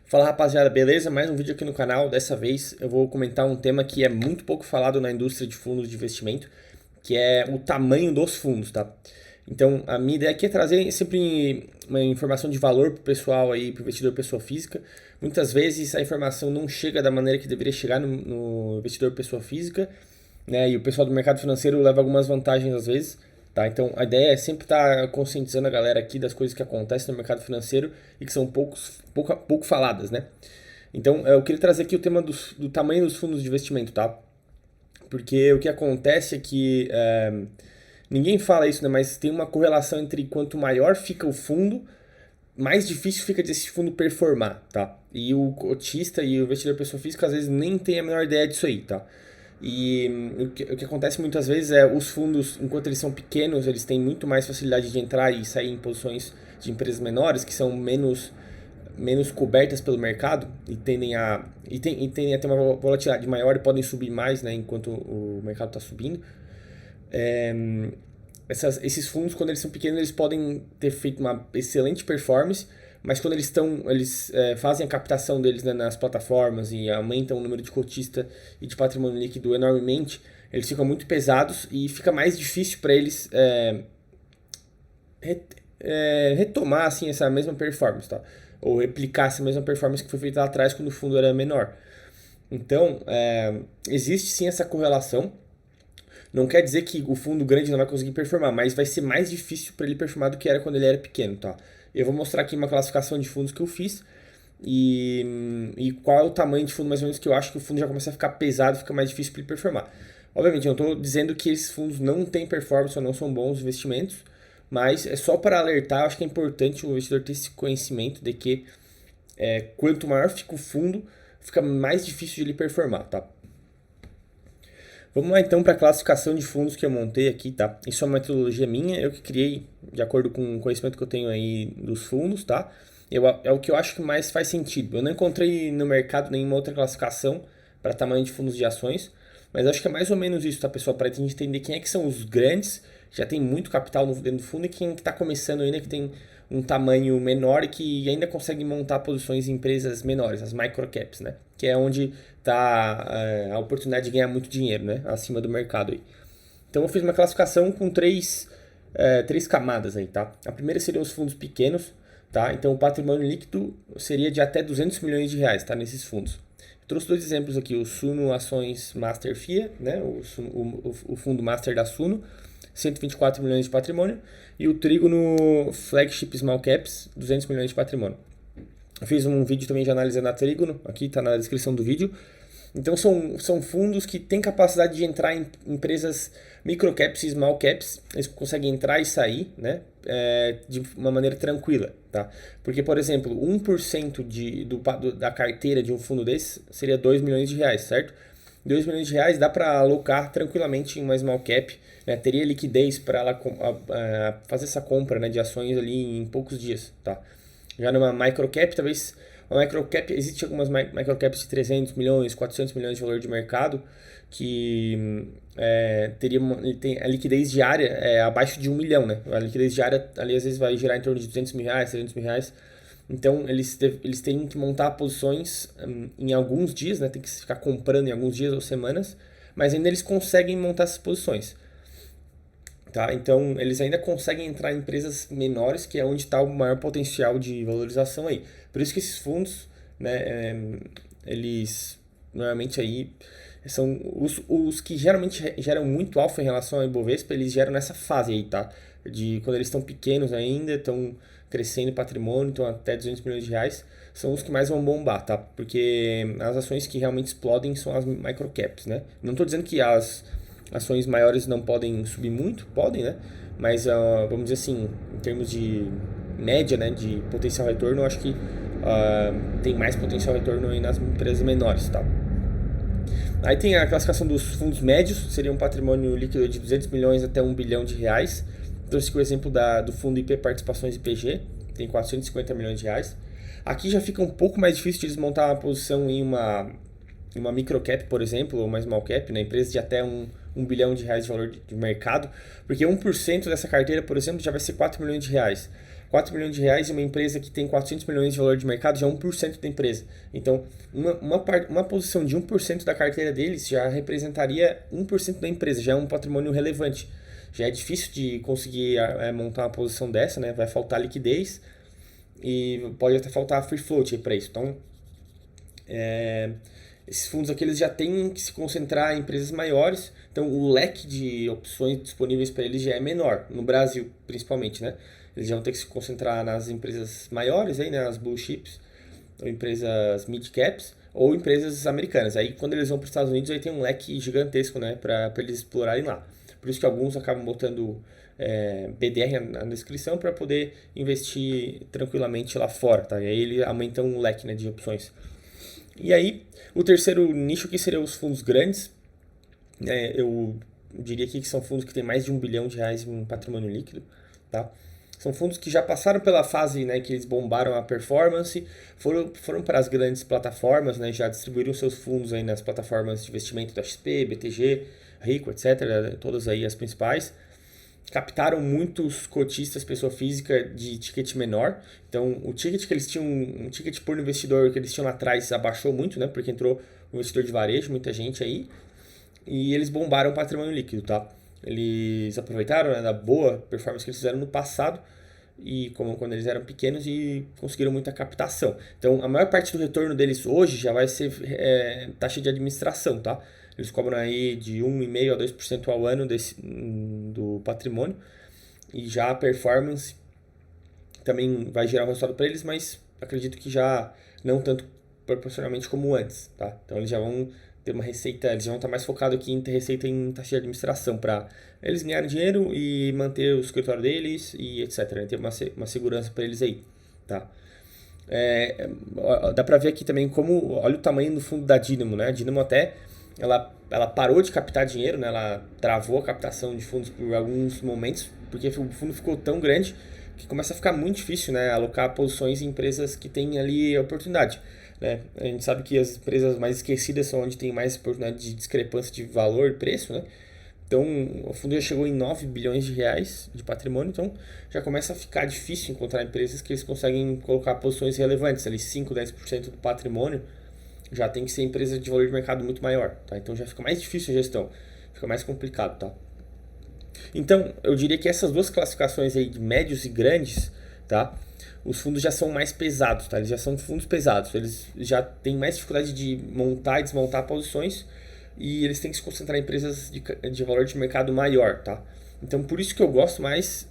Fala rapaziada, beleza? Mais um vídeo aqui no canal. Dessa vez eu vou comentar um tema que é muito pouco falado na indústria de fundos de investimento, que é o tamanho dos fundos, tá? Então, a minha ideia aqui é trazer sempre uma informação de valor para o pessoal aí, para o investidor pessoa física. Muitas vezes a informação não chega da maneira que deveria chegar no investidor pessoa física, né? E o pessoal do mercado financeiro leva algumas vantagens às vezes. Tá? Então a ideia é sempre estar conscientizando a galera aqui das coisas que acontecem no mercado financeiro e que são pouco faladas, né? Então eu queria trazer aqui o tema do tamanho dos fundos de investimento, tá? Porque o que acontece é que ninguém fala isso, né? Mas tem uma correlação entre quanto maior fica o fundo, mais difícil fica desse fundo performar, tá? E o cotista e o investidor pessoa física às vezes nem tem a menor ideia disso aí, tá? E o que acontece muitas vezes é os fundos, enquanto eles são pequenos, eles têm muito mais facilidade de entrar e sair em posições de empresas menores, que são menos cobertas pelo mercado e tendem a ter uma volatilidade maior e podem subir mais, né, enquanto o mercado está subindo. É, esses fundos, quando eles são pequenos, eles podem ter feito uma excelente performance, mas quando eles fazem a captação deles, né, nas plataformas e aumentam o número de cotista e de patrimônio líquido enormemente, eles ficam muito pesados e fica mais difícil para eles retomar assim, essa mesma performance, tá? Ou replicar essa mesma performance que foi feita lá atrás quando o fundo era menor. Então, existe sim essa correlação. Não quer dizer que o fundo grande não vai conseguir performar, mas vai ser mais difícil para ele performar do que era quando ele era pequeno, tá? Eu vou mostrar aqui uma classificação de fundos que eu fiz e qual é o tamanho de fundo mais ou menos que eu acho que o fundo já começa a ficar pesado, fica mais difícil para ele performar. Obviamente, eu não estou dizendo que esses fundos não têm performance ou não são bons investimentos, mas é só para alertar. Eu acho que é importante o investidor ter esse conhecimento de que quanto maior fica o fundo, fica mais difícil de ele performar, tá? Vamos lá então para a classificação de fundos que eu montei aqui, tá? Isso é uma metodologia minha, eu que criei de acordo com o conhecimento que eu tenho aí dos fundos, tá? É o que eu acho que mais faz sentido. Eu não encontrei no mercado nenhuma outra classificação para tamanho de fundos de ações, mas acho que é mais ou menos isso, tá, pessoal? Para a gente entender quem é que são os grandes, que já tem muito capital dentro do fundo, e quem está começando ainda, que tem um tamanho menor e que ainda consegue montar posições em empresas menores, as microcaps, né? Que é onde está a oportunidade de ganhar muito dinheiro, né? Acima do mercado aí. Então eu fiz uma classificação com três camadas aí, tá? A primeira seriam os fundos pequenos, tá? Então o patrimônio líquido seria de até 200 milhões de reais, tá? Nesses fundos. Eu trouxe dois exemplos aqui, o Suno Ações Master FIA, né? O fundo Master da Suno, 124 milhões de patrimônio, e o Trígono Flagship Small Caps, 200 milhões de patrimônio. Eu fiz um vídeo também de análise a Trígono, aqui está na descrição do vídeo. Então são fundos que têm capacidade de entrar em empresas microcaps e small caps, eles conseguem entrar e sair, né, de uma maneira tranquila, tá? Porque, por exemplo, 1% da carteira de um fundo desse seria 2 milhões de reais, certo? 2 milhões de reais dá para alocar tranquilamente em uma small cap, né? Teria liquidez para ela fazer essa compra, né, de ações ali em poucos dias, tá? Já numa microcap, talvez uma microcap, existe algumas microcaps de 300 milhões, 400 milhões de valor de mercado que tem a liquidez diária abaixo de 1 milhão, né? A liquidez diária ali às vezes vai gerar em torno de 200 mil reais, 300 mil reais. Então eles têm que montar posições em alguns dias, né? Tem que ficar comprando em alguns dias ou semanas, mas ainda eles conseguem montar essas posições. Tá? Então, eles ainda conseguem entrar em empresas menores, que é onde está o maior potencial de valorização aí. Por isso que esses fundos, né, eles normalmente aí são os que geralmente geram muito alfa em relação ao Ibovespa, eles geram nessa fase aí, tá? De quando eles estão pequenos ainda, estão crescendo patrimônio, estão até 200 milhões de reais, são os que mais vão bombar, tá? Porque as ações que realmente explodem são as microcaps, né? Não estou dizendo que as ações maiores não podem subir muito, podem, né? Mas vamos dizer assim, em termos de média, né, de potencial retorno, eu acho que tem mais potencial retorno aí nas empresas menores, tá? Aí tem a classificação dos fundos médios, seria um patrimônio líquido de 200 milhões até 1 bilhão de reais. Trouxe aqui o exemplo do fundo IP Participações IPG, tem 450 milhões de reais. Aqui já fica um pouco mais difícil de desmontar uma posição em uma microcap, por exemplo, ou uma small cap, né, empresa de até 1 bilhão de reais de valor de mercado, porque 1% dessa carteira, por exemplo, já vai ser 4 milhões de reais. 4 milhões de reais em uma empresa que tem 400 milhões de valor de mercado já é 1% da empresa. Então, uma posição de 1% da carteira deles já representaria 1% da empresa, já é um patrimônio relevante. Já é difícil de conseguir montar uma posição dessa, né? Vai faltar liquidez e pode até faltar free float para isso. Então, esses fundos aqui eles já têm que se concentrar em empresas maiores, então o leque de opções disponíveis para eles já é menor, no Brasil principalmente, né? Eles já vão ter que se concentrar nas empresas maiores, aí, né? As blue chips, ou empresas mid caps, ou empresas americanas. Aí quando eles vão para os Estados Unidos, aí tem um leque gigantesco, né? Para eles explorarem lá. Por isso que alguns acabam botando BDR na descrição para poder investir tranquilamente lá fora, tá? E aí ele aumenta um leque, né, de opções. E aí, o terceiro nicho aqui seria os fundos grandes. Eu diria aqui que são fundos que têm mais de R$ 1 bilhão em patrimônio líquido. Tá? São fundos que já passaram pela fase, né, que eles bombaram a performance, foram para as grandes plataformas, né, já distribuíram seus fundos aí nas plataformas de investimento da XP, BTG, Rico, etc. Todas aí as principais. Captaram muitos cotistas, pessoa física, de ticket menor. Então, o ticket que eles tinham, um ticket por investidor que eles tinham lá atrás abaixou muito, né? Porque entrou um investidor de varejo, muita gente aí. E eles bombaram o patrimônio líquido, tá? Eles aproveitaram, né, da boa performance que eles fizeram no passado, e quando eles eram pequenos, e conseguiram muita captação. Então, a maior parte do retorno deles hoje já vai ser taxa de administração, tá? Eles cobram aí de 1,5% a 2% ao ano do patrimônio. E já a performance também vai gerar um resultado para eles, mas acredito que já não tanto proporcionalmente como antes, tá? Então eles já vão ter uma receita, eles já vão estar mais focados aqui em ter receita em taxa de administração para eles ganharem dinheiro e manter o escritório deles e etc. Ter uma segurança para eles aí, tá? Dá para ver aqui também como, olha o tamanho do fundo da Dynamo, né? A Dynamo até ela parou de captar dinheiro, né? Ela travou a captação de fundos por alguns momentos, porque o fundo ficou tão grande que começa a ficar muito difícil, né, alocar posições em empresas que têm ali oportunidade. Né? A gente sabe que as empresas mais esquecidas são onde tem mais oportunidade de discrepância de valor e preço, né? Então, o fundo já chegou em 9 bilhões de reais de patrimônio, então já começa a ficar difícil encontrar empresas que eles conseguem colocar posições relevantes, ali 5, 10% do patrimônio, já tem que ser empresa de valor de mercado muito maior, tá? Então já fica mais difícil a gestão, fica mais complicado, tá? Então, eu diria que essas duas classificações aí de médios e grandes, tá? Os fundos já são mais pesados, tá? Eles já são fundos pesados, eles já têm mais dificuldade de montar e desmontar posições, e eles têm que se concentrar em empresas de valor de mercado maior, tá? Então, por isso que eu gosto mais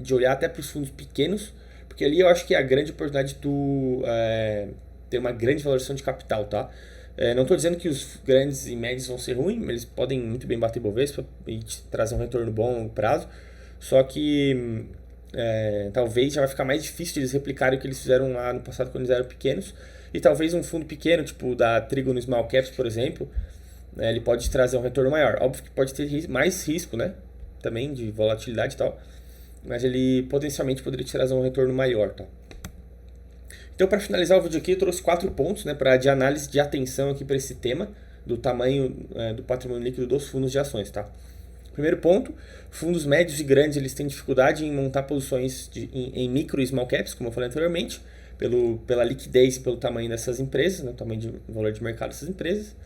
de olhar até para os fundos pequenos, porque ali eu acho que é a grande oportunidade de tu ter uma grande valorização de capital, tá? Não estou dizendo que os grandes e médios vão ser ruins, eles podem muito bem bater Bovespa e te trazer um retorno bom a longo prazo, só que talvez já vai ficar mais difícil de eles replicarem o que eles fizeram lá no passado quando eles eram pequenos, e talvez um fundo pequeno, tipo da Trigo no Small Caps, por exemplo, ele pode trazer um retorno maior. Óbvio que pode ter mais risco, né? Também de volatilidade e tal, mas ele potencialmente poderia te trazer um retorno maior, tá? Então, para finalizar o vídeo aqui, eu trouxe 4 pontos, né, de análise de atenção aqui para esse tema do tamanho do patrimônio líquido dos fundos de ações, tá? Primeiro ponto, fundos médios e grandes eles têm dificuldade em montar posições em micro e small caps, como eu falei anteriormente, pela liquidez e pelo tamanho dessas empresas, né, o tamanho de valor de mercado dessas empresas.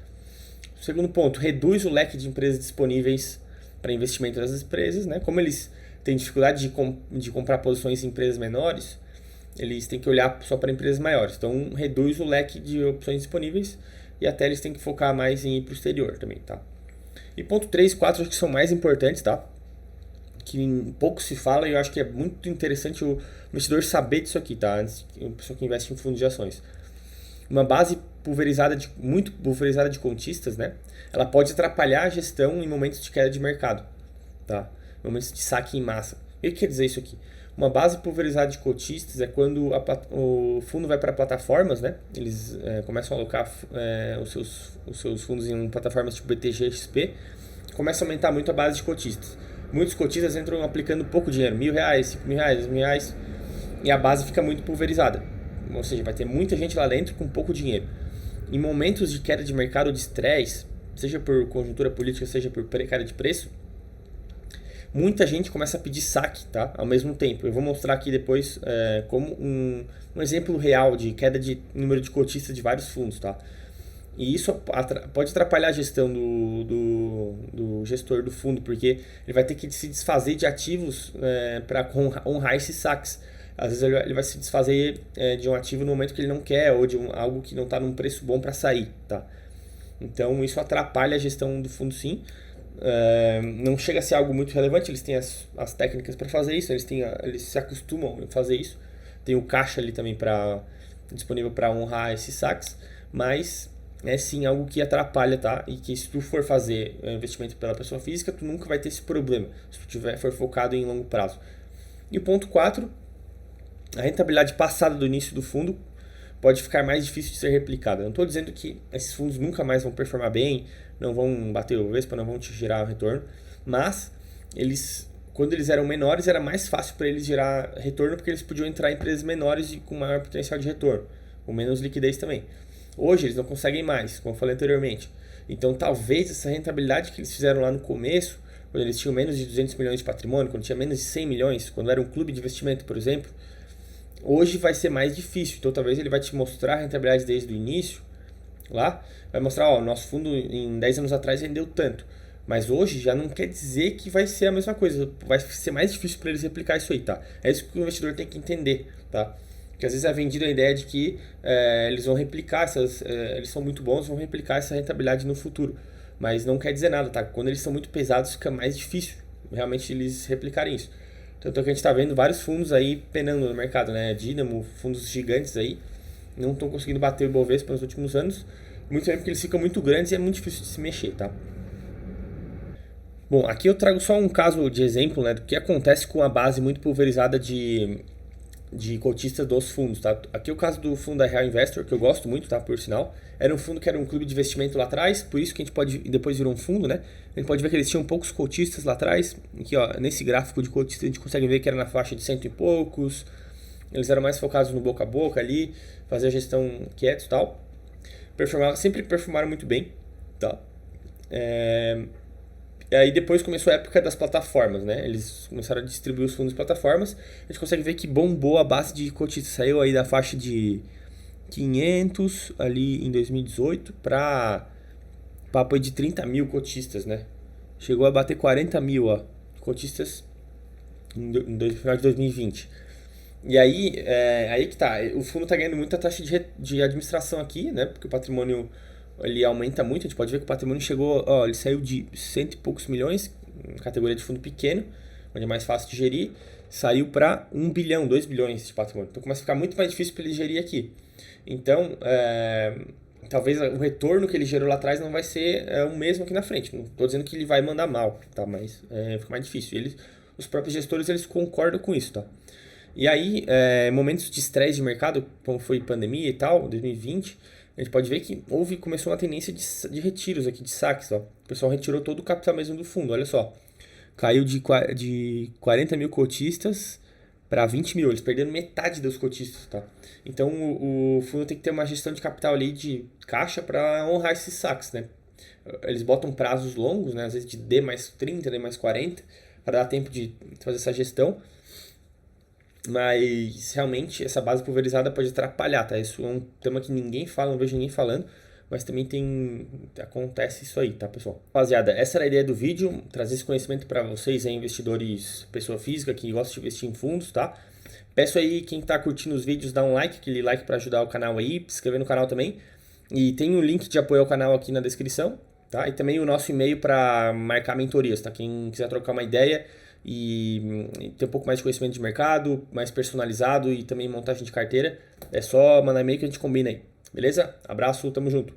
Segundo ponto, reduz o leque de empresas disponíveis para investimento nessas empresas, né? Como eles têm dificuldade de comprar posições em empresas menores, eles têm que olhar só para empresas maiores. Então, reduz o leque de opções disponíveis e até eles têm que focar mais em ir para o exterior também, tá? E ponto 3, 4, acho que são mais importantes, tá? Que pouco se fala e eu acho que é muito interessante o investidor saber disso aqui, tá? Antes, a pessoa que investe em fundos de ações. Uma base muito pulverizada de contistas, né? Ela pode atrapalhar a gestão em momentos de queda de mercado, tá? Momentos de saque em massa. O que quer dizer isso aqui? Uma base pulverizada de cotistas é quando o fundo vai para plataformas, né? Eles começam a alocar os seus fundos em plataformas tipo BTG, XP, começa a aumentar muito a base de cotistas. Muitos cotistas entram aplicando pouco dinheiro, R$1.000, R$5.000, R$2.000, e a base fica muito pulverizada. Ou seja, vai ter muita gente lá dentro com pouco dinheiro. Em momentos de queda de mercado ou de estresse, seja por conjuntura política, seja por queda de preço, muita gente começa a pedir saque, tá? Ao mesmo tempo. Eu vou mostrar aqui depois como um exemplo real de queda de número de cotistas de vários fundos, tá? E isso pode atrapalhar a gestão do gestor do fundo, porque ele vai ter que se desfazer de ativos para honrar esses saques. Às vezes ele vai se desfazer de um ativo no momento que ele não quer, ou de algo que não está num preço bom para sair, tá? Então isso atrapalha a gestão do fundo, sim. Não chega a ser algo muito relevante, eles têm as técnicas para fazer isso, eles se acostumam a fazer isso. Tem o caixa ali também disponível para honrar esses saques, mas é sim algo que atrapalha, tá? E que se tu for fazer investimento pela pessoa física, tu nunca vai ter esse problema, se tu for focado em longo prazo. E o ponto 4, a rentabilidade passada do início do fundo pode ficar mais difícil de ser replicada. Não estou dizendo que esses fundos nunca mais vão performar bem, não vão bater o Vespa, não vão te gerar retorno, mas quando eles eram menores, era mais fácil para eles gerar retorno, porque eles podiam entrar em empresas menores e com maior potencial de retorno, com menos liquidez também. Hoje eles não conseguem mais, como eu falei anteriormente. Então talvez essa rentabilidade que eles fizeram lá no começo, quando eles tinham menos de 200 milhões de patrimônio, quando tinha menos de 100 milhões, quando era um clube de investimento, por exemplo, hoje vai ser mais difícil. Então talvez ele vai te mostrar a rentabilidade desde o início, lá, vai mostrar, ó, nosso fundo em 10 anos atrás rendeu tanto. Mas hoje já não quer dizer que vai ser a mesma coisa, vai ser mais difícil para eles replicar isso aí, tá? É isso que o investidor tem que entender, tá? Porque às vezes é vendida a ideia de que eles vão replicar eles são muito bons, vão replicar essa rentabilidade no futuro. Mas não quer dizer nada, tá? Quando eles são muito pesados, fica mais difícil realmente eles replicarem isso. Tanto é que a gente está vendo vários fundos aí penando no mercado, né? Dynamo, fundos gigantes aí, não estão conseguindo bater o Bovespa nos últimos anos, muito tempo porque eles ficam muito grandes e é muito difícil de se mexer, tá? Bom, aqui eu trago só um caso de exemplo, né, do que acontece com a base muito pulverizada de cotistas dos fundos, tá? Aqui é o caso do fundo da Real Investor, que eu gosto muito, tá? Por sinal. Era um fundo que era um clube de investimento lá atrás, por isso que a gente pode, depois virou um fundo, né? A gente pode ver que eles tinham poucos cotistas lá atrás. Aqui, ó, nesse gráfico de cotistas a gente consegue ver que era na faixa de 100 e poucos. Eles eram mais focados no boca a boca ali, fazer a gestão quietos e tal. Sempre performaram muito bem, tá? E aí depois começou a época das plataformas, né? Eles começaram a distribuir os fundos em plataformas. A gente consegue ver que bombou a base de cotistas. Saiu aí da faixa de 500 ali em 2018 para papo de 30 mil cotistas, né? Chegou a bater 40 mil, ó, cotistas no final de 2020. E aí que tá, o fundo tá ganhando muita taxa de administração aqui, né? Porque o patrimônio ele aumenta muito, a gente pode ver que o patrimônio chegou, ó, ele saiu de 100 e poucos milhões, categoria de fundo pequeno, onde é mais fácil de gerir, saiu para 1 bilhão, 2 bilhões de patrimônio. Então começa a ficar muito mais difícil para ele gerir aqui. Então, talvez o retorno que ele gerou lá atrás não vai ser o mesmo aqui na frente. Não estou dizendo que ele vai mandar mal, tá? Mas fica mais difícil. Os próprios gestores eles concordam com isso, tá? E aí, momentos de estresse de mercado, como foi pandemia e tal, 2020, a gente pode ver que começou uma tendência de retiros aqui, de saques. Ó. O pessoal retirou todo o capital mesmo do fundo, olha só. Caiu de 40 mil cotistas para 20 mil, eles perderam metade dos cotistas, tá? Então o fundo tem que ter uma gestão de capital ali de caixa para honrar esses saques, né? Eles botam prazos longos, né? Às vezes de D mais 30, D mais 40, para dar tempo de fazer essa gestão. Mas realmente essa base pulverizada pode atrapalhar, tá? Isso é um tema que ninguém fala, não vejo ninguém falando, mas também acontece isso aí, tá, pessoal? Rapaziada, essa era a ideia do vídeo, trazer esse conhecimento para vocês, investidores, pessoa física que gostam de investir em fundos, tá? Peço aí quem tá curtindo os vídeos, dá um like, aquele like para ajudar o canal aí, se inscrever no canal também. E tem um link de apoio ao canal aqui na descrição, tá? E também o nosso e-mail para marcar mentorias, tá? Quem quiser trocar uma ideia e ter um pouco mais de conhecimento de mercado, mais personalizado e também montagem de carteira, é só mandar e-mail que a gente combina aí. Beleza? Abraço, tamo junto.